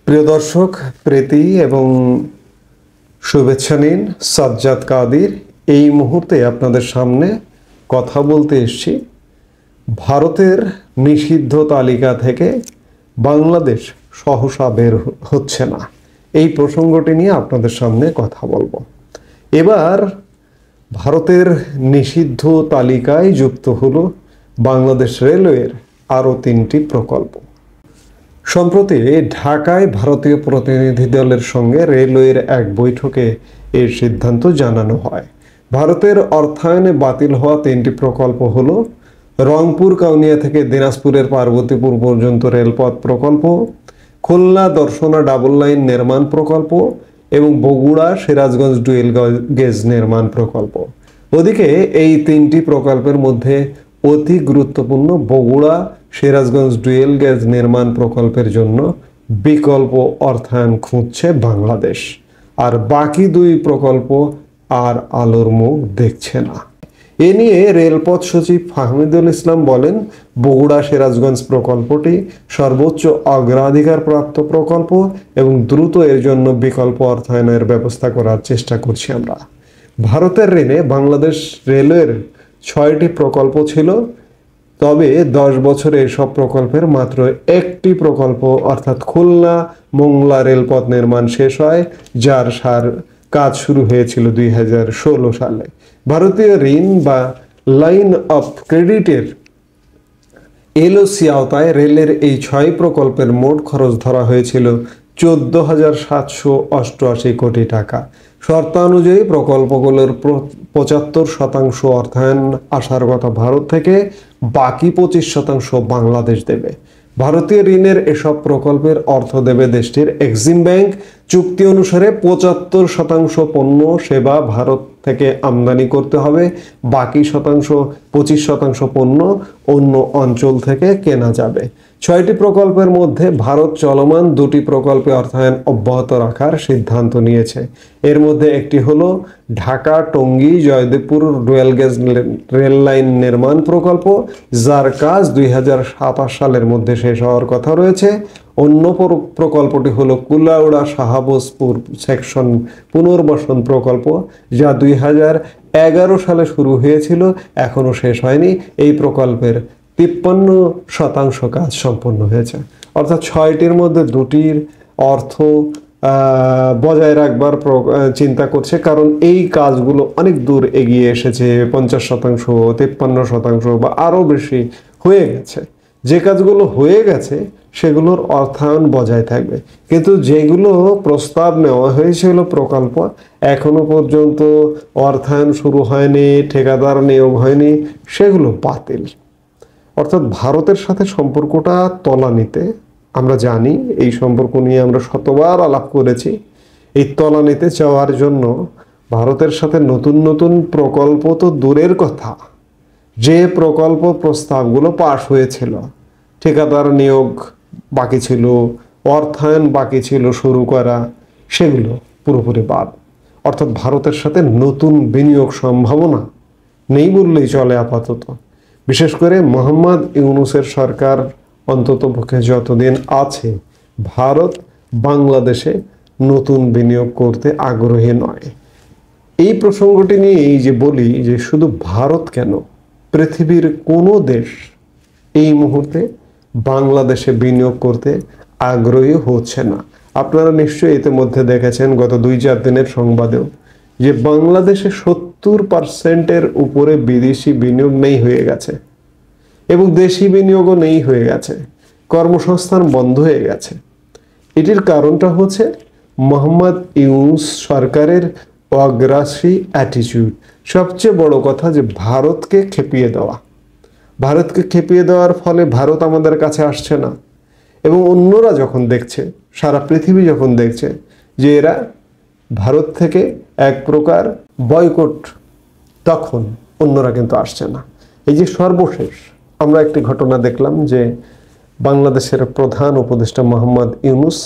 প্রিয় দর্শক, প্রীতি এবং শুভেচ্ছা নিন। সাজ্জাদ কাদির এই মুহূর্তে আপনাদের সামনে কথা বলতে এসেছি ভারতের নিষিদ্ধ তালিকা থেকে বাংলাদেশ সহসা বের হচ্ছে না, এই প্রসঙ্গটি নিয়ে আপনাদের সামনে কথা বলবো। এবার ভারতের নিষিদ্ধ তালিকায় যুক্ত হলো বাংলাদেশ রেলওয়ের আরও 3টি প্রকল্প। সম্প্রতি ঢাকায় ভারতীয় প্রতিনিধি দলের সঙ্গে রেলওয়ের এক বৈঠকে এর সিদ্ধান্ত জানানো হয়। ভারতের অর্থায়নে বাতিল হওয়া 3টি প্রকল্প হলো রংপুর কাউনিয়া থেকে দিনাজপুরের পার্বতীপুর পর্যন্ত রেলপথ প্রকল্প, খুলনা দর্শনা ডাবল লাইন নির্মাণ প্রকল্প এবং বগুড়া সিরাজগঞ্জ ডুয়েল গেজ নির্মাণ প্রকল্প। ওদিকে এই 3টি প্রকল্পের মধ্যে অতি গুরুত্বপূর্ণ বগুড়া সিরাজগঞ্জ ডুয়েল গেজ নির্মাণ প্রকল্পের জন্য বিকল্প অর্থায়ন খুঁজছে বাংলাদেশ, আর বাকি 2 প্রকল্প আর আলোর মুখ দেখছে না। এ নিয়ে রেলপথ সচিব ফাহমিদুল ইসলাম বলেন, বগুড়া সিরাজগঞ্জ প্রকল্পটি সর্বোচ্চ অগ্রাধিকার প্রাপ্ত প্রকল্প এবং দ্রুত এর জন্য বিকল্প অর্থায়নের ব্যবস্থা করার চেষ্টা করছি আমরা। ভারতের ঋণে বাংলাদেশ রেলওয়ের 6টি প্রকল্প ছিল, তবে 10 বছরে এসব প্রকল্পের মাত্র 1টি প্রকল্প অর্থাৎ খুলনা মোংলা রেলপথ নির্মাণ শেষ হয়, যার কাজ শুরু হয়েছিল 2016 সালে। ভারতীয় ঋণ বা লাইন অফ ক্রেডিটের এলওসি আওতায় রেলের এই 6 প্রকল্পের মোট খরচ ধরা হয়েছিল 14,788 কোটি টাকা। শর্তানুযায়ী প্রকল্পগুলোর 75% অর্থায়ন আসার কথা ভারত থেকে, বাকি 25% বাংলাদেশ দেবে। ভারতীয় ঋণের এসব প্রকল্পের অর্থ দেবে দেশটির এক্সিম ব্যাংক। চুক্তি অনুসারে 75% পণ্য সেবা ভারত থেকে আমদানি করতে হবে, বাকি 25% পণ্য অন্য অঞ্চল থেকে কেনা যাবে। 6টি প্রকল্পের মধ্যে ভারত চলমান 2টি প্রকল্পে অর্থায়ন অব্যাহত রাখার সিদ্ধান্ত নিয়েছে। এর মধ্যে একটি হলো Dhaka Tongi Joydebpur dual gauge rail line নির্মাণ প্রকল্প, যার কাজ 2027 সালের মধ্যে শেষ হওয়ার কথা রয়েছে। অন্য প্রকল্পটি হলো কুলাউড়া শাহাবজপুর সেকশন পুনর্বাসন প্রকল্প, যা 2011 সালে শুরু হয়েছিল, এখনো শেষ হয়নি। এই প্রকল্পের 53% কাজ সম্পন্ন হয়েছে। অর্থাৎ 6টির মধ্যে 2টির অর্থ বজায় রাখবার চিন্তা করছে, কারণ এই কাজগুলো অনেক দূর এগিয়ে এসেছে, 50%, 53% বা আরও বেশি হয়ে গেছে। যে কাজগুলো হয়ে গেছে সেগুলোর অর্থায়ন বজায় থাকবে, কিন্তু যেগুলো প্রস্তাব নেওয়া হয়েছিল প্রকল্প, এখনো পর্যন্ত অর্থায়ন শুরু হয়নি, ঠিকাদার নিয়োগ হয়নি, সেগুলো বাতিল। অর্থাৎ ভারতের সাথে সম্পর্কটা তলানিতে। আমরা জানি, এই সম্পর্ক নিয়ে আমরা শতবার আলাপ করেছি। এই তলানিতে যাওয়ার জন্য ভারতের সাথে নতুন নতুন প্রকল্প তো দূরের কথা, যে প্রকল্প প্রস্তাবগুলো পাশ হয়েছিল, ঠিকাদার নিয়োগ বাকি ছিল, অর্থায়ন বাকি ছিল শুরু করা, সেগুলো পুরোপুরি বাদ। অর্থাৎ ভারতের সাথে নতুন বিনিয়োগ সম্ভাবনা নেই বললেই চলে আপাতত। বিশেষ করে মোহাম্মদ ইউনূসের সরকার অন্ততপক্ষে যতদিন আছে, ভারত বাংলাদেশে নতুন বিনিয়োগ করতে আগ্রহী নয়। এই প্রসঙ্গটি নিয়ে এই যে বলি যে শুধু ভারত কেন, পৃথিবীর কোনো দেশ এই মুহূর্তে বাংলাদেশে বিনিয়োগ করতে আগ্রহী হচ্ছে না। আপনারা নিশ্চয়ই ইতিমধ্যে দেখেছেন গত 2-4 দিনের সংবাদেও যে বাংলাদেশে 70%-এর উপরে বিদেশি বিনিয়োগ নেই হয়ে গেছে এবং দেশি বিনিয়োগও নেই হয়ে গেছে, কর্মসংস্থান বন্ধ হয়ে গেছে। এটির কারণটা হচ্ছে মোহাম্মদ ইউনূস সরকারের অগ্রাসী অ্যাটিটিউড। সবচেয়ে বড় কথা যে ভারতকে খেপিয়ে দেওয়া। ভারতকে খেপিয়ে দেওয়ার ফলে ভারত আমাদের কাছে আসছে না, এবং অন্যরা যখন দেখছে, সারা পৃথিবী যখন দেখছে যে এরা ভারত থেকে এক প্রকার বয়কট, তখন অন্যরা কিন্তু আসছে না। এই যে সর্বশেষ আমরা একটি ঘটনা দেখলাম যে বাংলাদেশের প্রধান উপদেষ্টা মোহাম্মদ ইউনূস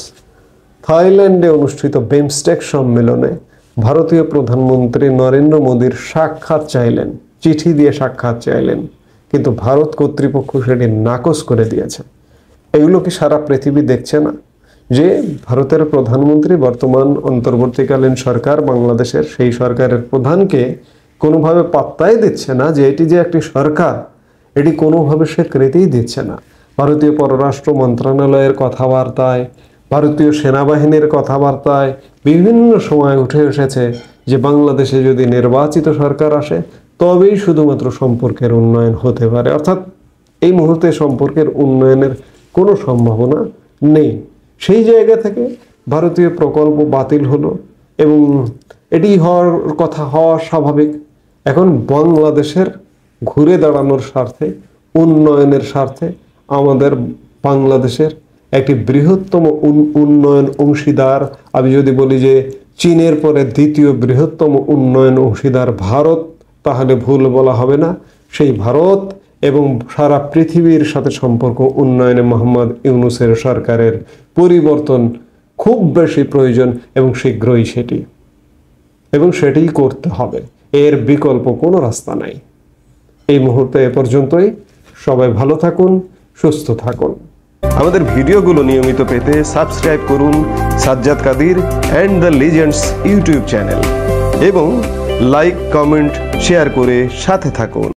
থাইল্যান্ডে অনুষ্ঠিত বিমস্টেক সম্মেলনে ভারতীয় প্রধানমন্ত্রী নরেন্দ্র মোদীর সাক্ষাৎ চাইলেন, চিঠি দিয়ে সাক্ষাৎ চাইলেন, কিন্তু ভারত কর্তৃপক্ষ সেটি নাকচ করে দিয়েছে। এগুলো কি সারা পৃথিবী দেখছে না? যে ভারতের প্রধানমন্ত্রী, বর্তমান অন্তর্বর্তীকালীন সরকার বাংলাদেশের, সেই সরকারের প্রধানকে কোনোভাবে পাত্তাই দিচ্ছে না যে এটি যে একটি সরকার, এটি কোনোভাবে স্বীকৃতিই দিচ্ছে না। ভারতীয় পররাষ্ট্র মন্ত্রণালয়ের কথাবার্তায়, ভারতীয় সেনাবাহিনীর কথাবার্তায় বিভিন্ন সময় উঠে এসেছে যে বাংলাদেশে যদি নির্বাচিত সরকার আসে তবেই শুধুমাত্র সম্পর্কের উন্নয়ন হতে পারে। অর্থাৎ এই মুহূর্তে সম্পর্কের উন্নয়নের কোনো সম্ভাবনা নেই। সেই জায়গা থেকে ভারতীয় প্রকল্প বাতিল হলো এবং এটি হওয়ার কথা, হওয়া স্বাভাবিক। এখন বাংলাদেশের ঘুরে দাঁড়ানোর স্বার্থে, উন্নয়নের স্বার্থে আমাদের বাংলাদেশের একটি বৃহত্তম উন্নয়ন অংশীদার, আমি যদি বলি যে চীনের পরে দ্বিতীয় বৃহত্তম উন্নয়ন অংশীদার ভারত, তাহলে ভুল বলা হবে না। সেই ভারত এবং সারা পৃথিবীর সাথে সম্পর্ক উন্নয়নে মোহাম্মদ ইউনূসের সরকারের পরিবর্তন খুব বেশি প্রয়োজন এবং শীঘ্রই সেটিই করতে হবে। এর বিকল্প কোনো রাস্তা নাই। এই মুহূর্তে এ পর্যন্তই। সবাই ভালো থাকুন, সুস্থ থাকুন। আমাদের ভিডিওগুলো নিয়মিত পেতে সাবস্ক্রাইব করুন Sajjad Kadir and the legends YouTube channel এবং লাইক, কমেন্ট, শেয়ার করে সাথে থাকুন।